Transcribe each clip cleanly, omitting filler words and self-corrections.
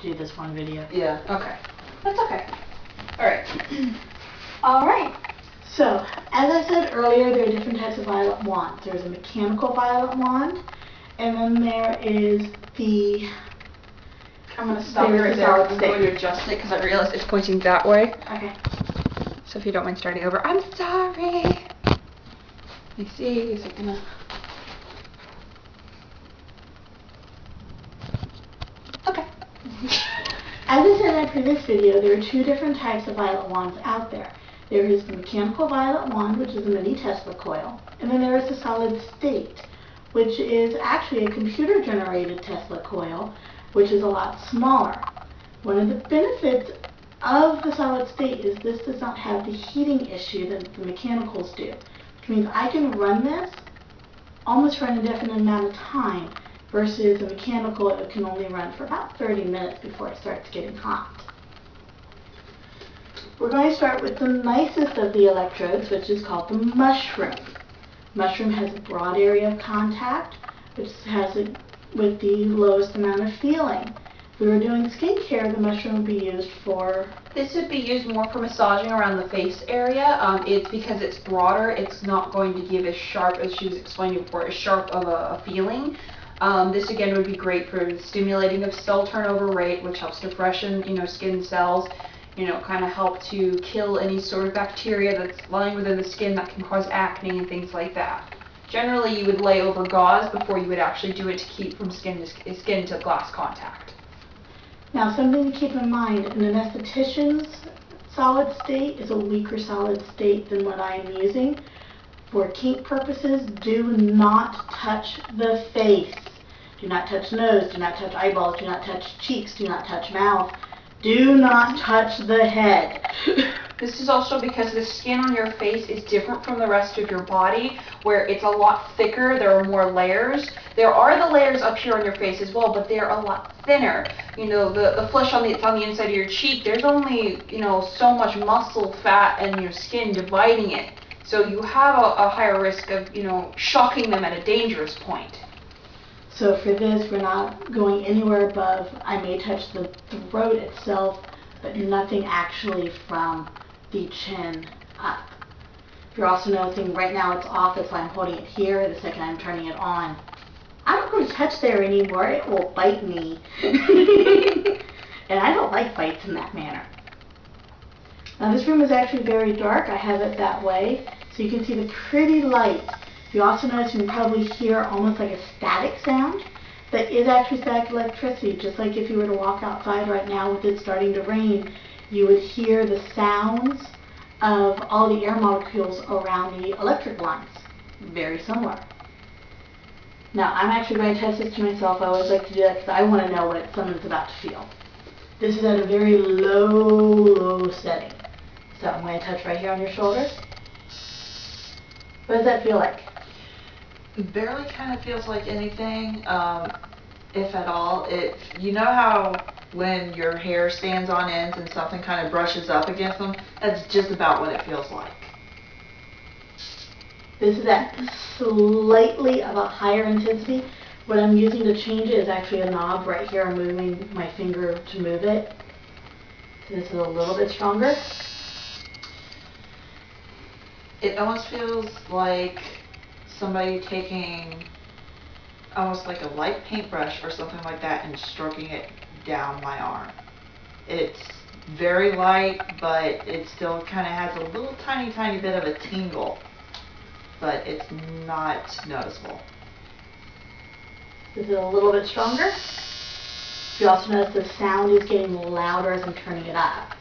do this one video. Yeah. Okay. That's okay. All right. All right. So, as I said earlier, there are different types of violet wands. There's a mechanical violet wand, and then there is the... I'm going to stop you right there. I'm going to adjust it because I realized it's pointing that way. Okay. So if you don't mind starting over, I'm sorry. Let me see. Is it going to... Okay. As I said in my previous video, there are two different types of violet wands out there. There is the mechanical violet wand, which is a mini Tesla coil, and then there is the solid state, which is actually a computer-generated Tesla coil, which is a lot smaller. One of the benefits of the solid state is this does not have the heating issue that the mechanicals do, which means I can run this almost for an indefinite amount of time, versus a mechanical it can only run for about 30 minutes before it starts getting hot. We're going to start with the nicest of the electrodes, which is called the mushroom. Mushroom has a broad area of contact, which has it with the lowest amount of feeling. If we were doing skincare, the mushroom would be used for... This would be used more for massaging around the face area. It's because it's broader, it's not going to give as sharp, as she was explaining before, as sharp of a feeling. This again would be great for stimulating of cell turnover rate, which helps to freshen, skin cells, kind of help to kill any sort of bacteria that's lying within the skin that can cause acne and things like that. Generally, you would lay over gauze before you would actually do it to keep from skin to glass contact. Now, something to keep in mind, an anesthetician's solid state is a weaker solid state than what I am using. For kink purposes, do not touch the face. Do not touch nose, do not touch eyeballs, do not touch cheeks, do not touch mouth. Do not touch the head. This is also because the skin on your face is different from the rest of your body, where it's a lot thicker, there are more layers. There are the layers up here on your face as well, but they're a lot thinner. The flesh on the inside of your cheek, there's only, so much muscle, fat, and your skin dividing it. So you have a higher risk of, shocking them at a dangerous point. So for this, we're not going anywhere above. I may touch the throat itself, but nothing actually from the chin up. You're also noticing right now it's off, that's why I'm holding it here. The second I'm turning it on, I'm not going to touch there anymore. It will bite me. And I don't like bites in that manner. Now this room is actually very dark. I have it that way, so you can see the pretty light. You also notice you can probably hear almost like a static sound. That is actually static electricity, just like if you were to walk outside right now with it starting to rain, you would hear the sounds of all the air molecules around the electric lines. Very similar. Now, I'm actually going to test this to myself. I always like to do that because I want to know what someone's about to feel. This is at a very low setting. So I'm going to touch right here on your shoulder. What does that feel like? It barely kind of feels like anything, if at all. You know how when your hair stands on ends and something kind of brushes up against them? That's just about what it feels like. This is at slightly of a higher intensity. What I'm using to change it is actually a knob right here. I'm moving my finger to move it. So this is a little bit stronger. It almost feels like somebody taking almost like a light paintbrush or something like that and stroking it down my arm. It's very light, but it still kind of has a little tiny bit of a tingle, but it's not noticeable. Is it a little bit stronger? You also notice the sound is getting louder as I'm turning it up.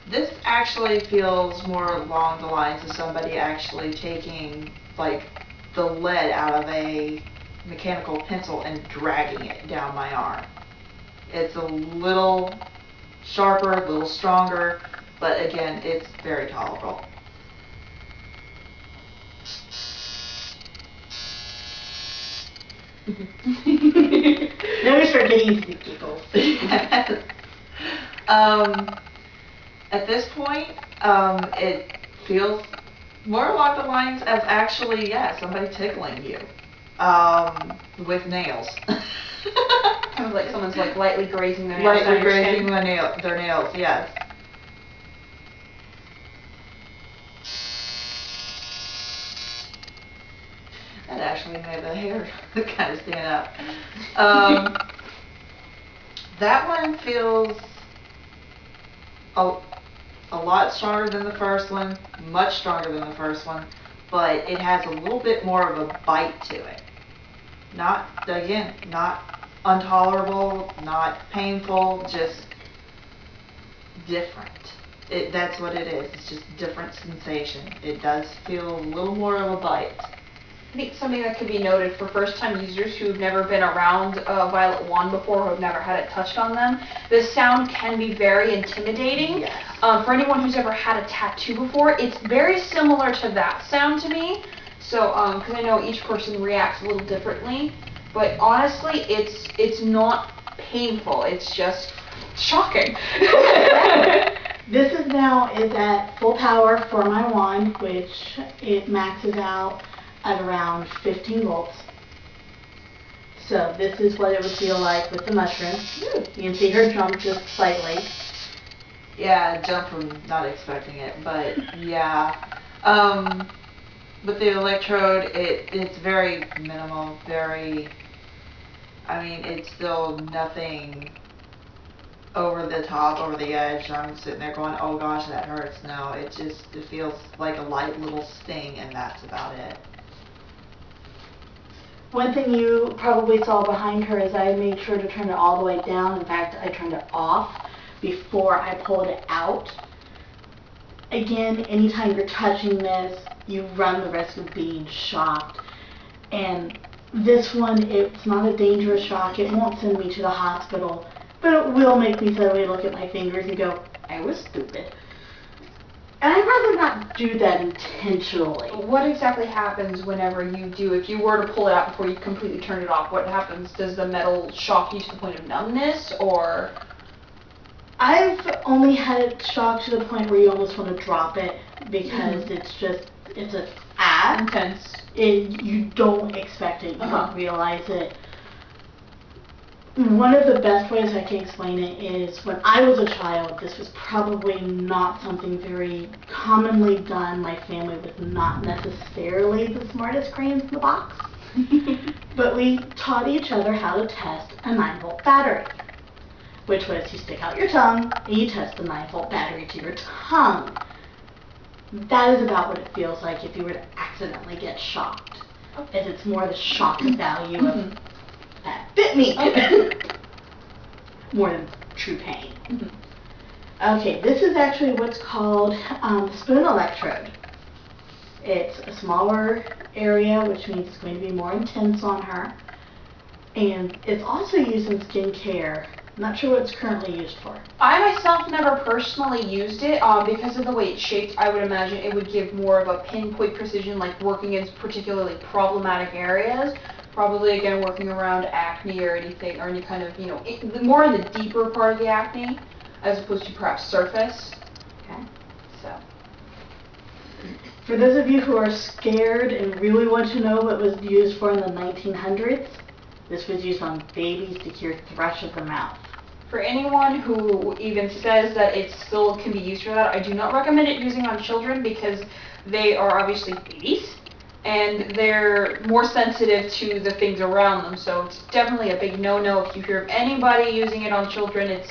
This actually feels more along the lines of somebody actually taking like the lead out of a mechanical pencil and dragging it down my arm. It's a little sharper, a little stronger, but again, it's very tolerable. Now we start getting into the giggles. At this point, it feels more along the lines of actually, yeah, somebody tickling you with nails. kind of like someone's like lightly grazing their nails. Lightly grazing their nails, yes. That actually made the hair kind of stand up. That one feels a lot stronger than the first one, much stronger than the first one, but it has a little bit more of a bite to it. Not, again, not intolerable, not painful, just different. That's what it is. It's just different sensation. It does feel a little more of a bite. I think something that could be noted for first-time users who've never been around a violet wand before, who have never had it touched on them, the sound can be very intimidating. Yes. For anyone who's ever had a tattoo before, it's very similar to that sound to me. So, because I know each person reacts a little differently, but honestly, it's not painful. It's just shocking. This is at full power for my wand, which it maxes out at around 15 volts. So this is what it would feel like with the mushroom. You can see her jump just slightly. Yeah, jump from not expecting it, but yeah. With the electrode, it's very minimal, it's still nothing over the top, over the edge. I'm sitting there going, oh gosh, that hurts. No, it feels like a light little sting, and that's about it. One thing you probably saw behind her is I made sure to turn it all the way down. In fact, I turned it off before I pulled it out. Again, anytime you're touching this, you run the risk of being shocked. And this one, it's not a dangerous shock. It won't send me to the hospital, but it will make me suddenly look at my fingers and go, I was stupid. And I'd rather not do that intentionally. What exactly happens whenever you do, if you were to pull it out before you completely turn it off, what happens? Does the metal shock you to the point of numbness, or? I've only had it shock to the point where you almost want to drop it, because it's a Intense. You don't expect it, you don't realize it. One of the best ways I can explain it is when I was a child, this was probably not something very commonly done. My family was not necessarily the smartest crayons in the box. But we taught each other how to test a 9-volt battery, which was you stick out your tongue and you test the 9-volt battery to your tongue. That is about what it feels like if you were to accidentally get shocked. As it's more the shock value of that bit me. More than true pain. Okay, this is actually what's called spoon electrode. It's a smaller area, which means it's going to be more intense on her. And it's also used in skincare. I'm not sure what it's currently used for. I myself never personally used it because of the way it's shaped. I would imagine it would give more of a pinpoint precision, like working in particularly problematic areas. Probably again working around acne or anything, or any kind of, more in the deeper part of the acne, as opposed to perhaps surface. Okay. So. For those of you who are scared and really want to know what was used for in the 1900s, this was used on babies to cure thrush of the mouth. For anyone who even says that it still can be used for that, I do not recommend it using on children because they are obviously babies and they're more sensitive to the things around them. So it's definitely a big no-no. If you hear of anybody using it on children,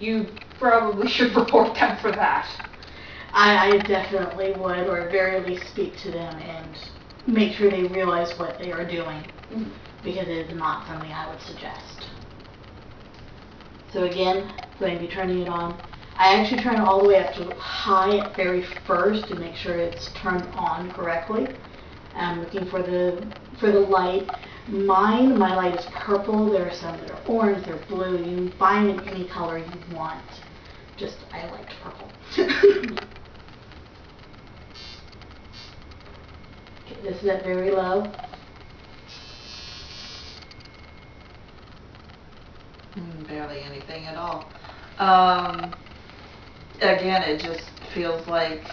you probably should report them for that. I definitely would, or at very least speak to them and make sure they realize what they are doing, because it is not something I would suggest. So again, going to be turning it on. I actually turn it all the way up to high at very first to make sure it's turned on correctly. I'm looking for the light. My light is purple. There are some that are orange, they're blue. You can buy them in any color you want. Just, I liked purple. Okay, this is at very low. Barely anything at all. Again, it just feels like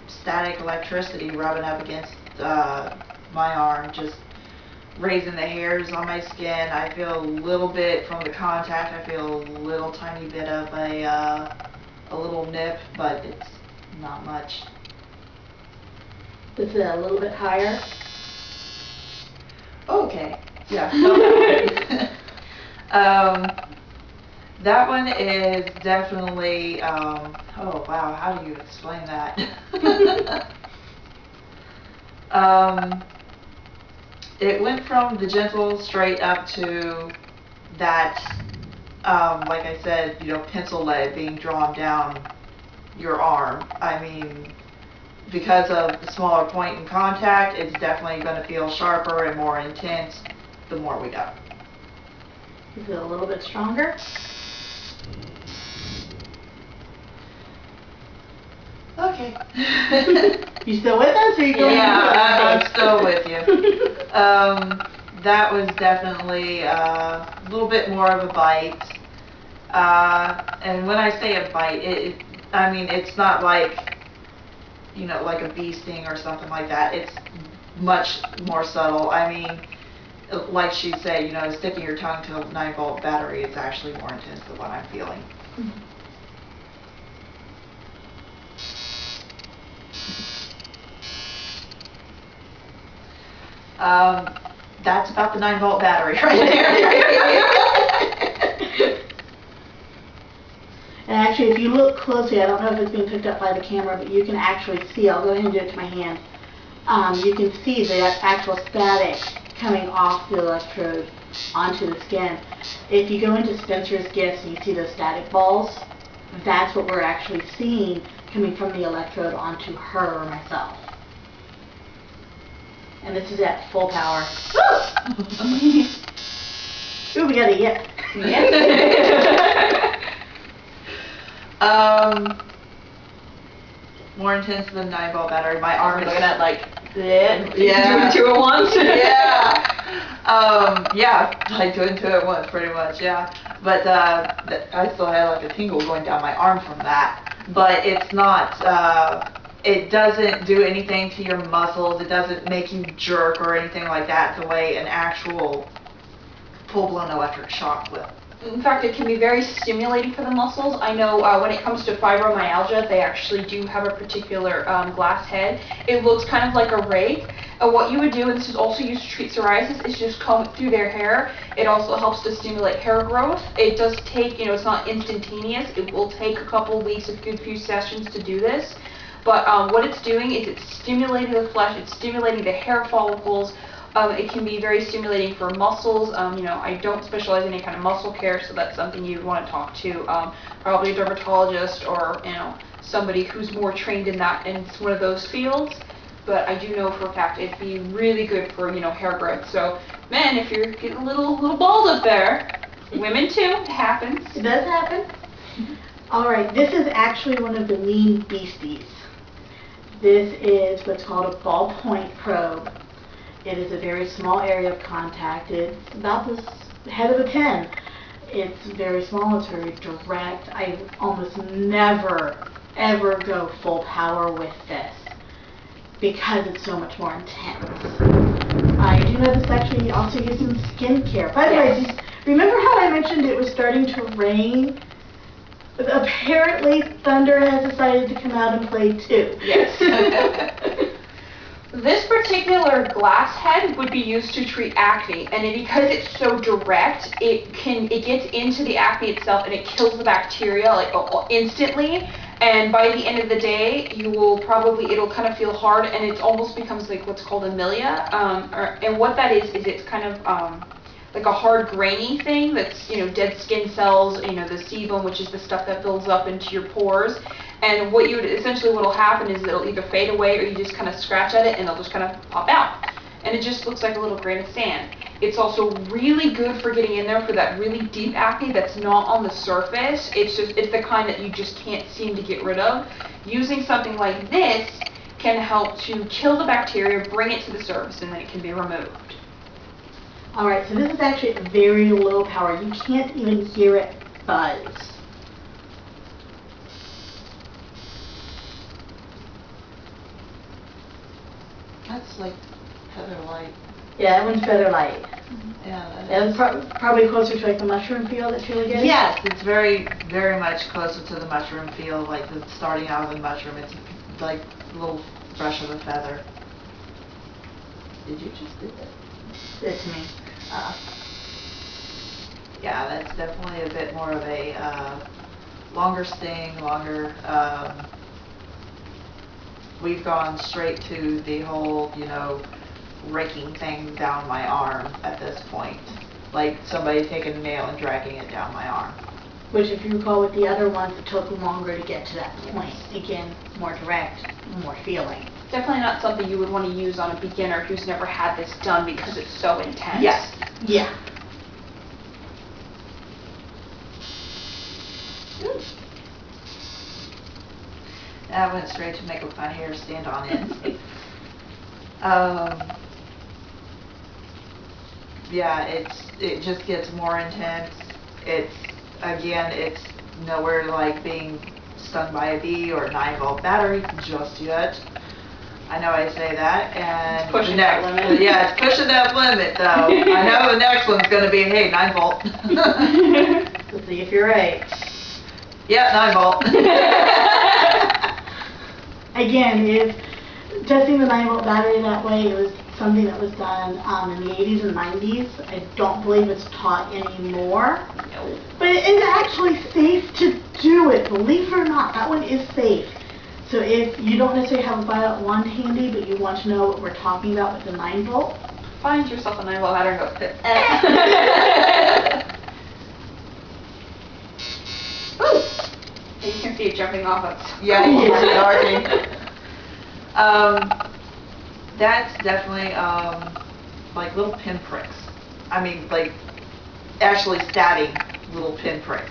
static electricity rubbing up against my arm. Just raising the hairs on my skin. I feel a little bit from the contact. I feel a little tiny bit of a little nip, but it's not much. Is it a little bit higher? Okay. Yeah. That one is definitely, oh wow, how do you explain that? It went from the gentle straight up to that, like I said, you know, pencil lead being drawn down your arm. I mean, because of the smaller point in contact, it's definitely going to feel sharper and more intense the more we go. Is it a little bit stronger? Okay. You still with us, or you going? Yeah, I'm still with you. That was definitely a little bit more of a bite. And when I say a bite, I mean, it's not like, you know, like a bee sting or something like that. It's much more subtle. I mean, like she said, you know, sticking your tongue to a 9-volt battery is actually more intense than what I'm feeling. That's about the 9-volt battery right there. And actually, if you look closely, I don't know if it's being picked up by the camera, but you can actually see, I'll go ahead and do it to my hand. You can see the actual static coming off the electrode onto the skin. If you go into Spencer's Gifts and you see those static balls, that's what we're actually seeing coming from the electrode onto her or myself. And this is at full power. Ooh, we got a yip. Yes. More intense than 9-volt battery. My arm is Looking at like that. Yeah. Doing 2 at once. Yeah. Yeah, like doing 2 at once, pretty much. Yeah. But I still had like a tingle going down my arm from that. But it's not. It doesn't do anything to your muscles. It doesn't make you jerk or anything like that the way an actual full-blown electric shock will. In fact, it can be very stimulating for the muscles. I know when it comes to fibromyalgia, they actually do have a particular glass head. It looks kind of like a rake. What you would do, and this is also used to treat psoriasis, is just comb it through their hair. It also helps to stimulate hair growth. It does take, you know, it's not instantaneous. It will take a couple weeks, a good few sessions to do this. But what it's doing is it's stimulating the flesh, it's stimulating the hair follicles. It can be very stimulating for muscles. You know, I don't specialize in any kind of muscle care, so that's something you'd want to talk to probably a dermatologist or, you know, somebody who's more trained in that, in one of those fields. But I do know for a fact it'd be really good for, you know, hair growth. So, men, if you're getting a little bald up there, women too, it happens. It does happen. All right, this is actually one of the lean beasties. This is what's called a ballpoint probe. It is a very small area of contact. It's about the head of a pin. It's very small, it's very direct. I almost never, ever go full power with this because it's so much more intense. I do know this actually also used in skincare. By the way, remember how I mentioned it was starting to rain? Apparently, thunder has decided to come out and play too. Yes. This particular glass head would be used to treat acne, and because it's so direct, it gets into the acne itself and it kills the bacteria like instantly. And by the end of the day, it'll kind of feel hard, and it almost becomes like what's called amelia. And what that is it's kind of like a hard grainy thing that's, you know, dead skin cells, you know, the sebum, which is the stuff that builds up into your pores. And what'll happen is it'll either fade away or you just kind of scratch at it and it'll just kind of pop out. And it just looks like a little grain of sand. It's also really good for getting in there for that really deep acne that's not on the surface. It's the kind that you just can't seem to get rid of. Using something like this can help to kill the bacteria, bring it to the surface, and then it can be removed. All right, so this is actually a very low power. You can't even hear it buzz. That's like feather light. Yeah, that one's better light. Yeah, That was probably closer to like the mushroom feel that you were getting? yes, it's very, very much closer to the mushroom feel, like the starting out of the mushroom. It's like a little brush of a feather. Did you just do that? It's me. Yeah, that's definitely a bit more of a longer sting, longer. We've gone straight to the whole, you know, raking thing down my arm at this point. Like somebody taking a nail and dragging it down my arm. Which, if you recall with the other ones, it took longer to get to that point. Again, more direct, more feeling. Definitely not something you would want to use on a beginner who's never had this done because it's so intense. Yes. Yeah. That went straight to make my hair stand on end. Yeah, it just gets more intense. It's nowhere like being stung by a bee or a 9-volt battery just yet. I know I say that, and it's pushing that limit. Yeah, it's pushing that limit though. I know the next one's going to be, hey, 9-volt. Let's see if you're right. Yeah, 9-volt. Again, if testing the 9-volt battery that way, it was something that was done in the 80s and 90s. I don't believe it's taught anymore. No. But it is actually safe to do it. Believe it or not, that one is safe. So if you don't necessarily have a violet wand handy, but you want to know what we're talking about with the 9-volt, Find yourself a 9-volt battery and go fit. You can see it jumping off of. Yeah, you can see it arcing. That's definitely like little pinpricks. I mean, like actually stabbing little pinpricks.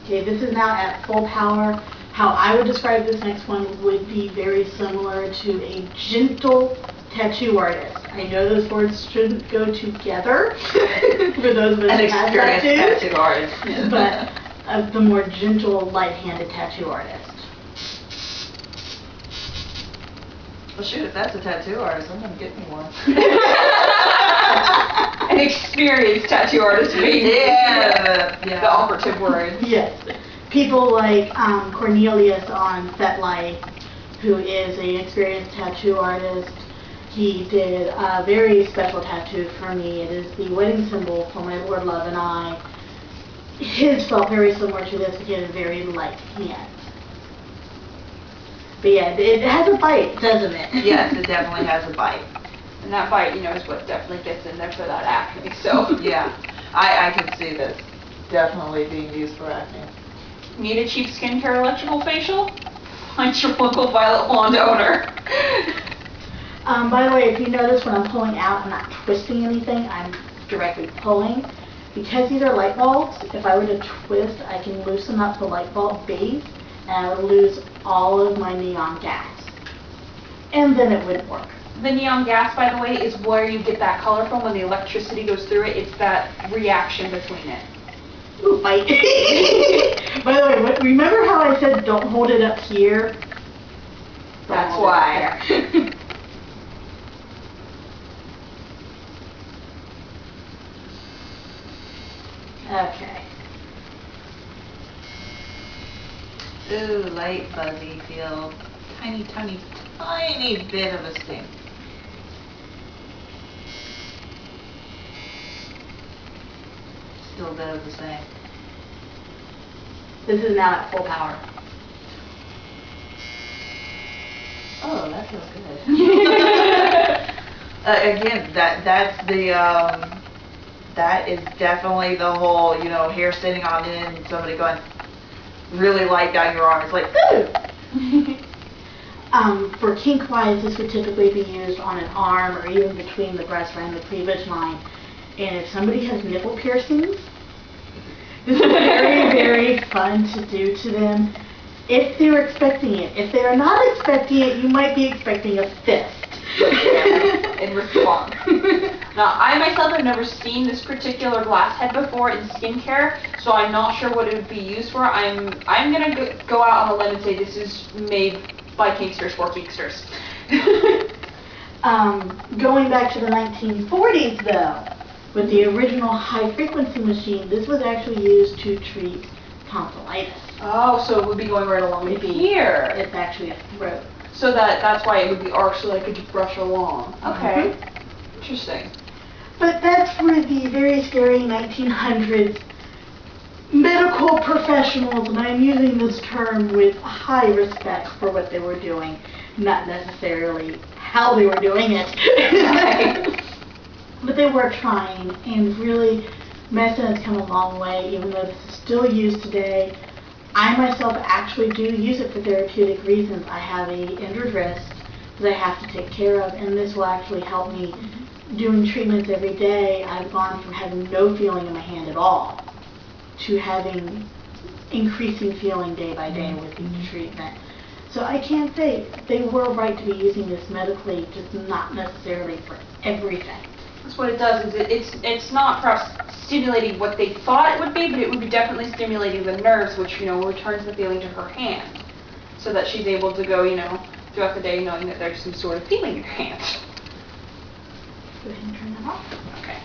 okay, this is now at full power. How I would describe this next one would be very similar to a gentle tattoo artist. I know those words shouldn't go together for those of us An who have experienced tattoos, tattoo artist. but the more gentle, light-handed tattoo artist. Well, shoot, if that's a tattoo artist, I'm gonna get me one. An experienced tattoo artist being Yeah. the operative word. Yes. People like Cornelius on FetLife, who is an experienced tattoo artist. He did a very special tattoo for me. It is the wedding symbol for my Lord Love and I. His felt very similar to this. He had a very light hand. But yeah, it has a bite, doesn't it? Yes, it definitely has a bite. And that bite, you know, is what definitely gets in there for that acne. So Yeah, I can see this definitely being used for acne. need a cheap skincare electrical facial? Find your local violet wand owner. By the way, if you notice when I'm pulling out, I'm not twisting anything, I'm directly pulling. Because these are light bulbs, if I were to twist, I can loosen up the light bulb base, and I would lose all of my neon gas. And then it wouldn't work. The neon gas, by the way, is where you get that color from when the electricity goes through it. It's that reaction between it. Ooh, bite. By the way, remember how I said don't hold it up here? Don't That's hold it up why. there. Okay. Ooh, light fuzzy feel. Tiny, tiny, tiny bit of a sting. Still a bit of the same. This is now at full power. Oh, that feels good. Again, that's the that is definitely the whole, you know, hair sitting on end and somebody going really light down your arm. It's like, ooh. For kink wise, this would typically be used on an arm or even between the breast line and the cleavage line. And if somebody has nipple piercings, this is very, very fun to do to them if they're expecting it. If they are not expecting it, you might be expecting a fist. In response. Now, I myself have never seen this particular glass head before in skincare, so I'm not sure what it would be used for. I'm gonna go out on a limb and say this is made by kinksters for kinksters. Going back to the 1940s though, with the original high frequency machine, this was actually used to treat tonsillitis. Oh, so it would be going right along here. It's actually a throat. So that's why it would be arched so that I could just brush along. Okay. Interesting. But that's for the very scary 1900s medical professionals, and I'm using this term with high respect for what they were doing, not necessarily how they were doing it. But they were trying, and really, medicine has come a long way, even though this is still used today. I myself actually do use it for therapeutic reasons. I have a injured wrist that I have to take care of, and this will actually help me doing treatments every day. I've gone from having no feeling in my hand at all to having increasing feeling day by day with each treatment. So I can't say they were right to be using this medically, just not necessarily for everything. That's what it does. Is it's not perhaps stimulating what they thought it would be, but it would be definitely stimulating the nerves, which returns the feeling to her hand, so that she's able to go throughout the day knowing that there's some sort of feeling in her hand. Go ahead and turn that off. Okay.